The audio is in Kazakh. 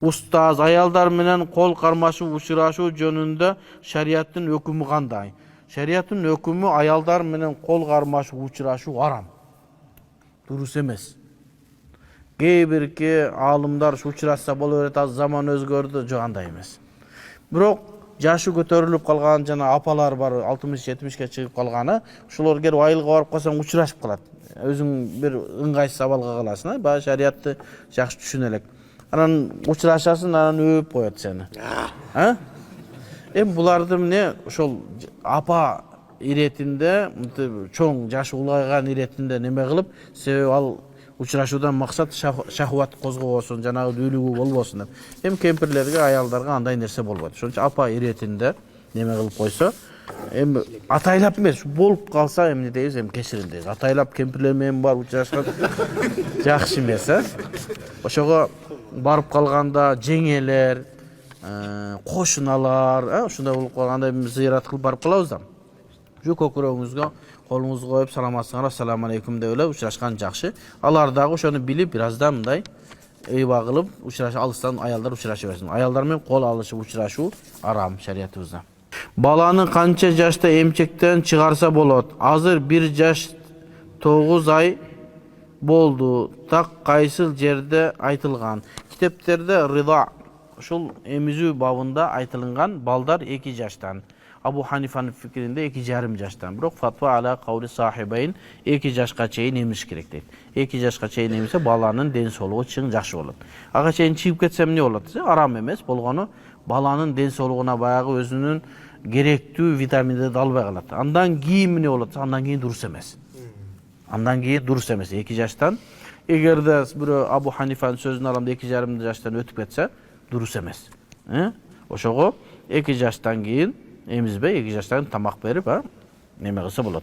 Ustaz, ayaldar menен kol karmaşıp uçuraşуу jönündө şeriattın hökümü kanday? Şeriattın hökümü ayaldar menен kol karmaşıp uçuraşуу haram. Durus emes. Кейбирки алымдар учурашса боло берет, азыр zaman өзгөрдү, жок андай эмес. Бирок жашы көтөрүлүп калган жана апалар бар, 60-70ке чыгып калганы, ушулар келип айылга барып калсаң учурашып калат. Өзүң бир ыңгайсыз абалга каласың, баягы шариатты жакшы түшүнө элек. Анан учурашасың, анан өөп коет сени. Эми буларды эмне ошол апа иретинде, чоң жашы улайган иретинде неме кылып, себеби ал учурашуудан максат шахват козгобосун, жанагы дүүлүгү болбосун деп. Эми кемпирлерге, аялдарга андай нерсе болбойт. Ошон үчүн апа иретинде неме кылып койсо, эми атайлап эмес, болуп калса эмне дейбиз, эми кечирин дейбиз. Атайлап кемпирлер менен барып учурашкан жакшы эмес, Ошого барып калганда жеңелер, кошуналар, ушундай болуп калганда зыярат кылып барып калабыз да. Şu köküröңүзгө колуңузду коюп саламатсыңар, ассаламу алейкум деп эле учурашкан жакшы. Алар дагы ошону билип, бираздан мындай ыйба кылып учурашып, алыстан аялдар учурашып берсин. Аялдар менен кол алышып учурашуу арам шариятыбызда. Баланы канча жашта эмчектен чыгарса болот? Азыр 1 жаш 9 ай болду. Так кайсыл жерде айтылган? Китептерде рыда, ушул эмизүү бабында айтылган балдар 2 жаштан. Abu Hanifa'nın fikrinde 2,5 yaştan. Bırak fatva ala kavli sahibeyn 2 yaşka çeyin emiş gerek deydi. 2 yaşka çeyin emişse balanın den soluğu çın жақсы olur. Ağa çeyin çiğip ketsem ne olur? Aram emez. Bolğanı balanın den soluğuna bayağı özünün gerektiği vitaminde dalbay kalat. Andan giyim ne olur? Andan giyin durus emez. Andan giyin durus emez. 2 yaştan. Eğer de bir Abu Hanifa'nın sözünü alamda 2,5 yaştan ötüp etse durus emez. Oşoğu 2 yaştan giyin emizbe 2 yaştan tamak berip neme kılsa bolot.